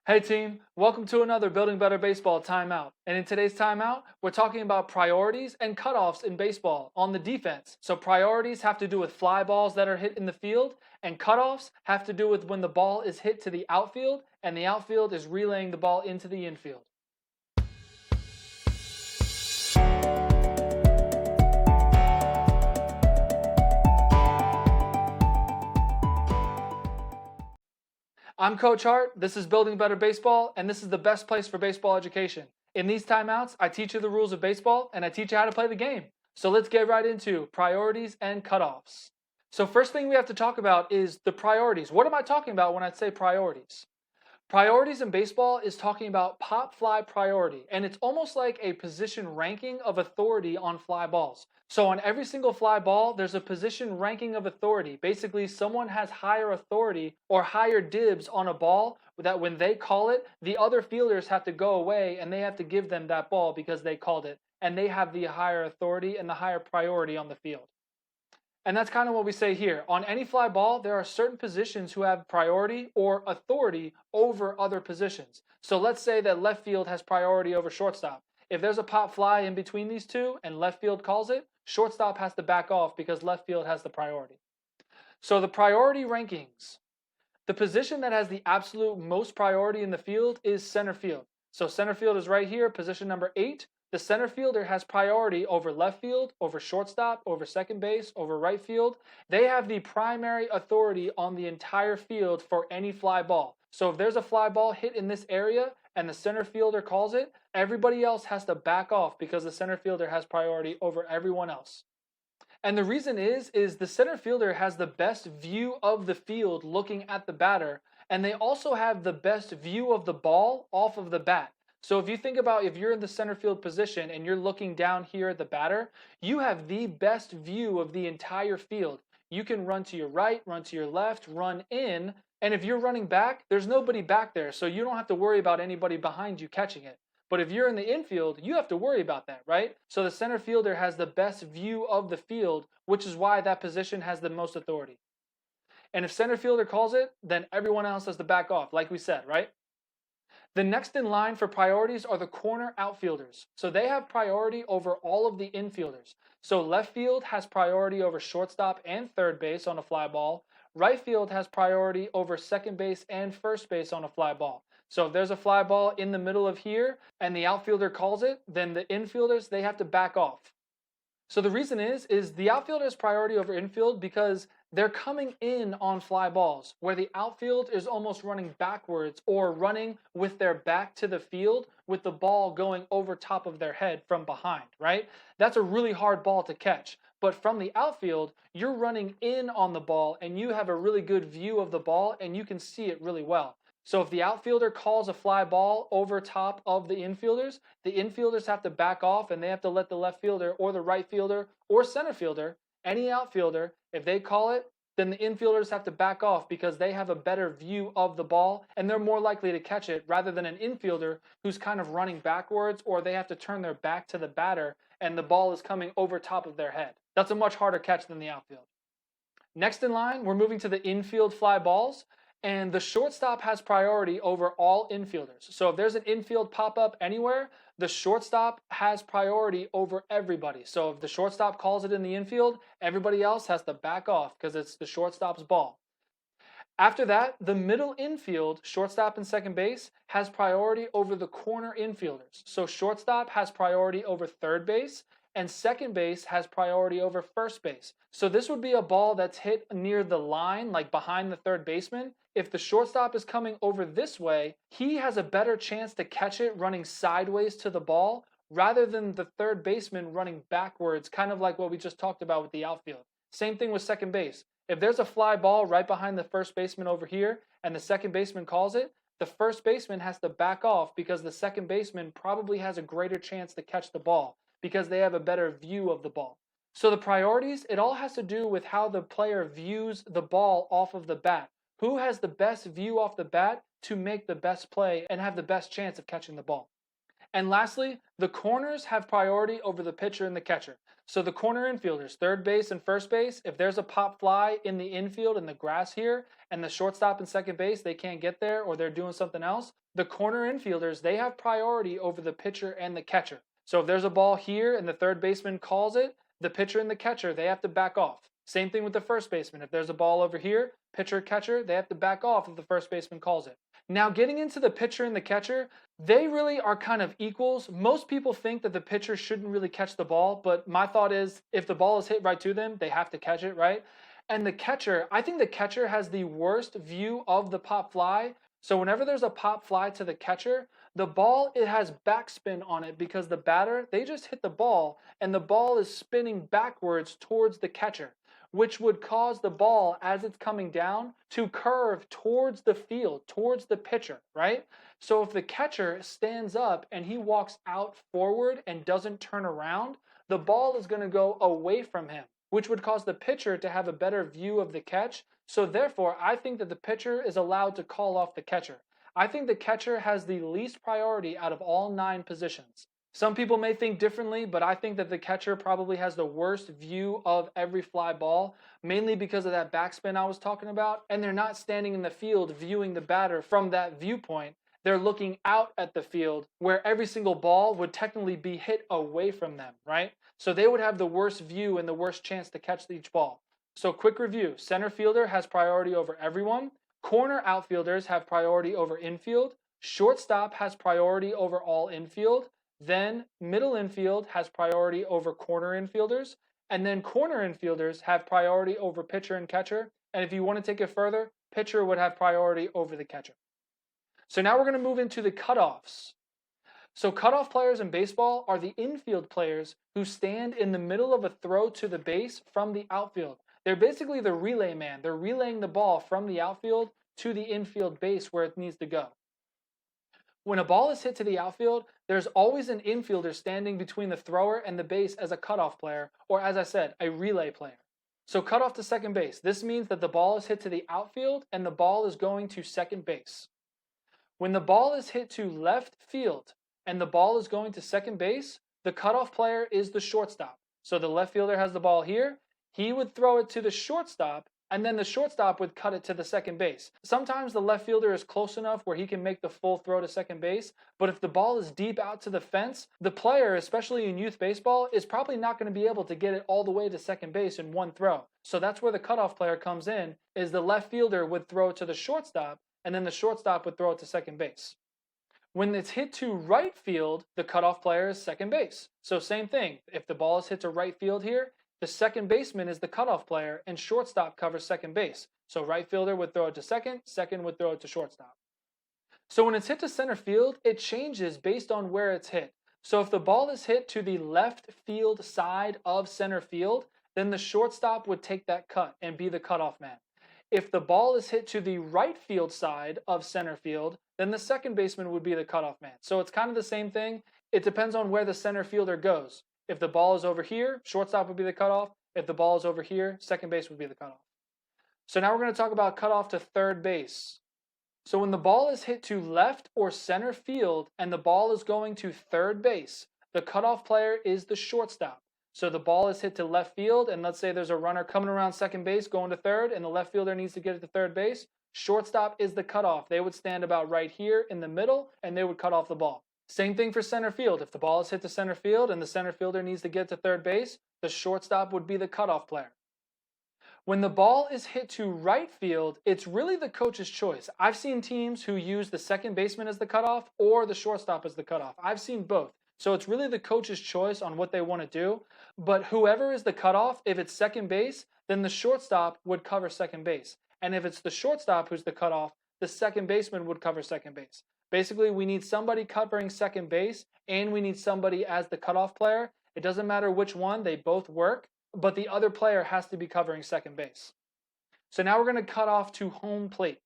Hey team, welcome to another Building Better Baseball timeout. And in today's timeout, we're talking about priorities and cutoffs in baseball on the defense. So priorities have to do with fly balls that are hit in the field, and cutoffs have to do with when the ball is hit to the outfield and the outfield is relaying the ball into the infield. I'm Coach Hart, this is Building Better Baseball, and this is the best place for baseball education. In these timeouts, I teach you the rules of baseball and I teach you how to play the game. So let's get right into priorities and cutoffs. So first thing we have to talk about is the priorities. What am I talking about when I say priorities? Priorities in baseball is talking about pop fly priority, and it's almost like a position ranking of authority on fly balls. So on every single fly ball, there's a position ranking of authority. Basically, someone has higher authority or higher dibs on a ball that when they call it, the other fielders have to go away and they have to give them that ball because they called it, and they have the higher authority and the higher priority on the field. And that's kind of what we say here. On any fly ball, there are certain positions who have priority or authority over other positions. So let's say that left field has priority over shortstop. If there's a pop fly in between these two and left field calls it, shortstop has to back off because left field has the priority. So the priority rankings. The position that has the absolute most priority in the field is center field. So center field is right here, position number 8. The center fielder has priority over left field, over shortstop, over second base, over right field. They have the primary authority on the entire field for any fly ball. So if there's a fly ball hit in this area and the center fielder calls it, everybody else has to back off because the center fielder has priority over everyone else. And the reason is the center fielder has the best view of the field looking at the batter, and they also have the best view of the ball off of the bat. So if you think about if you're in the center field position and you're looking down here at the batter, you have the best view of the entire field. You can run to your right, run to your left, run in, and if you're running back, there's nobody back there, so you don't have to worry about anybody behind you catching it. But if you're in the infield, you have to worry about that, right? So the center fielder has the best view of the field, which is why that position has the most authority. And if center fielder calls it, then everyone else has to back off, like we said, right? The next in line for priorities are the corner outfielders. So they have priority over all of the infielders. So left field has priority over shortstop and third base on a fly ball. Right field has priority over second base and first base on a fly ball. So if there's a fly ball in the middle of here and the outfielder calls it, then the infielders, they have to back off. So the reason is the outfield has priority over infield because they're coming in on fly balls where the outfield is almost running backwards or running with their back to the field with the ball going over top of their head from behind, right? That's a really hard ball to catch. But from the outfield, you're running in on the ball and you have a really good view of the ball and you can see it really well. So if the outfielder calls a fly ball over top of the infielders have to back off and they have to let the left fielder or the right fielder or center fielder, any outfielder, if they call it, then the infielders have to back off because they have a better view of the ball and they're more likely to catch it rather than an infielder who's kind of running backwards or they have to turn their back to the batter and the ball is coming over top of their head. That's a much harder catch than the outfield. Next in line, we're moving to the infield fly balls. And the shortstop has priority over all infielders. So if there's an infield pop-up anywhere, the shortstop has priority over everybody. So if the shortstop calls it in the infield, everybody else has to back off because it's the shortstop's ball. After that, the middle infield, shortstop and second base, has priority over the corner infielders. So shortstop has priority over third base, and second base has priority over first base. So this would be a ball that's hit near the line, like behind the third baseman. If the shortstop is coming over this way, he has a better chance to catch it running sideways to the ball rather than the third baseman running backwards, kind of like what we just talked about with the outfield. Same thing with second base. If there's a fly ball right behind the first baseman over here and the second baseman calls it, the first baseman has to back off because the second baseman probably has a greater chance to catch the ball because they have a better view of the ball. So the priorities, it all has to do with how the player views the ball off of the bat. Who has the best view off the bat to make the best play and have the best chance of catching the ball? And lastly, the corners have priority over the pitcher and the catcher. So the corner infielders, third base and first base, if there's a pop fly in the infield in the grass here, and the shortstop and second base, they can't get there or they're doing something else, the corner infielders, they have priority over the pitcher and the catcher. So if there's a ball here and the third baseman calls it, the pitcher and the catcher, they have to back off. Same thing with the first baseman. If there's a ball over here, pitcher, catcher, they have to back off if the first baseman calls it. Now, getting into the pitcher and the catcher, they really are kind of equals. Most people think that the pitcher shouldn't really catch the ball, but my thought is if the ball is hit right to them, they have to catch it, right? And the catcher, I think the catcher has the worst view of the pop fly. So whenever there's a pop fly to the catcher, the ball, it has backspin on it because the batter, they just hit the ball and the ball is spinning backwards towards the catcher, which would cause the ball as it's coming down to curve towards the field, towards the pitcher, right? So if the catcher stands up and he walks out forward and doesn't turn around, the ball is going to go away from him, which would cause the pitcher to have a better view of the catch. So therefore, I think that the pitcher is allowed to call off the catcher. I think the catcher has the least priority out of all 9 positions. Some people may think differently, but I think that the catcher probably has the worst view of every fly ball, mainly because of that backspin I was talking about, and they're not standing in the field viewing the batter from that viewpoint. They're looking out at the field where every single ball would technically be hit away from them, right? So they would have the worst view and the worst chance to catch each ball. So quick review, center fielder has priority over everyone. Corner outfielders have priority over infield. Shortstop has priority over all infield. Then middle infield has priority over corner infielders. And then corner infielders have priority over pitcher and catcher. And if you want to take it further, pitcher would have priority over the catcher. So now we're going to move into the cutoffs. So cutoff players in baseball are the infield players who stand in the middle of a throw to the base from the outfield. They're basically the relay man. They're relaying the ball from the outfield to the infield base where it needs to go. When a ball is hit to the outfield, there's always an infielder standing between the thrower and the base as a cutoff player, or as I said, a relay player. So cutoff to second base. This means that the ball is hit to the outfield and the ball is going to second base. When the ball is hit to left field and the ball is going to second base, the cutoff player is the shortstop. So the left fielder has the ball here. He would throw it to the shortstop, and then the shortstop would cut it to the second base. Sometimes the left fielder is close enough where he can make the full throw to second base, but if the ball is deep out to the fence, the player, especially in youth baseball, is probably not going to be able to get it all the way to second base in one throw. So that's where the cutoff player comes in, is the left fielder would throw it to the shortstop, and then the shortstop would throw it to second base. When it's hit to right field, the cutoff player is second base. So same thing, if the ball is hit to right field here, the second baseman is the cutoff player, and shortstop covers second base. So right fielder would throw it to second, second would throw it to shortstop. So when it's hit to center field, it changes based on where it's hit. So if the ball is hit to the left field side of center field, then the shortstop would take that cut and be the cutoff man. If the ball is hit to the right field side of center field, then the second baseman would be the cutoff man. So it's kind of the same thing. It depends on where the center fielder goes. If the ball is over here, shortstop would be the cutoff. If the ball is over here, second base would be the cutoff. So now we're going to talk about cutoff to third base. So when the ball is hit to left or center field and the ball is going to third base, the cutoff player is the shortstop. So the ball is hit to left field, and let's say there's a runner coming around second base going to third, and the left fielder needs to get it to third base. Shortstop is the cutoff. They would stand about right here in the middle, and they would cut off the ball. Same thing for center field. If the ball is hit to center field and the center fielder needs to get to third base, the shortstop would be the cutoff player. When the ball is hit to right field, it's really the coach's choice. I've seen teams who use the second baseman as the cutoff or the shortstop as the cutoff. I've seen both. So it's really the coach's choice on what they want to do. But whoever is the cutoff, if it's second base, then the shortstop would cover second base. And if it's the shortstop who's the cutoff, the second baseman would cover second base. Basically, we need somebody covering second base, and we need somebody as the cutoff player. It doesn't matter which one, they both work, but the other player has to be covering second base. So now we're going to cut off to home plate.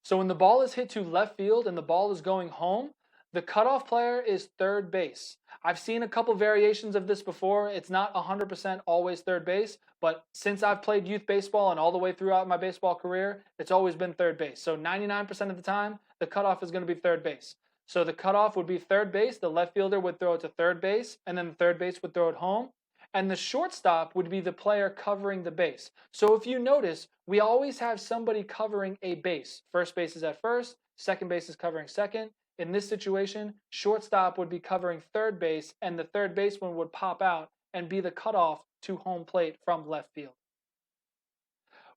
So when the ball is hit to left field and the ball is going home, the cutoff player is third base. I've seen a couple variations of this before. It's not 100% always third base, but since I've played youth baseball and all the way throughout my baseball career, it's always been third base. So 99% of the time, the cutoff is going to be third base. So the cutoff would be third base. The left fielder would throw it to third base, and then the third base would throw it home. And the shortstop would be the player covering the base. So if you notice, we always have somebody covering a base. First base is at first, second base is covering second. In this situation, shortstop would be covering third base, and the third baseman would pop out and be the cutoff to home plate from left field.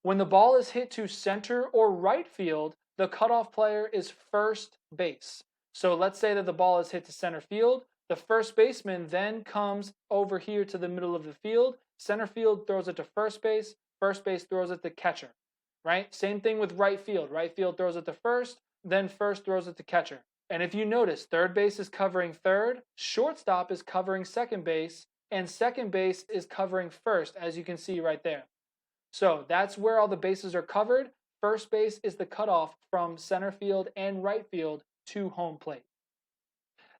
When the ball is hit to center or right field, the cutoff player is first base. So let's say that the ball is hit to center field. The first baseman then comes over here to the middle of the field. Center field throws it to first base throws it to catcher, right? Same thing with right field. Right field throws it to first, then first throws it to catcher. And if you notice, third base is covering third, shortstop is covering second base, and second base is covering first, as you can see right there. So that's where all the bases are covered. First base is the cutoff from center field and right field to home plate.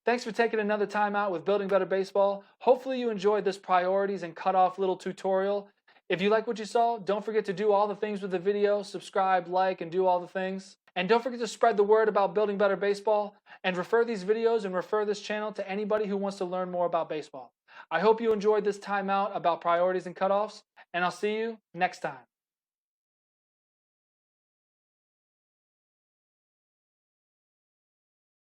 Thanks for taking another time out with Building Better Baseball. Hopefully you enjoyed this priorities and cutoff little tutorial. If you like what you saw, don't forget to do all the things with the video, subscribe, like, and do all the things. And don't forget to spread the word about Building Better Baseball and refer these videos and refer this channel to anybody who wants to learn more about baseball. I hope you enjoyed this time out about priorities and cutoffs, and I'll see you next time.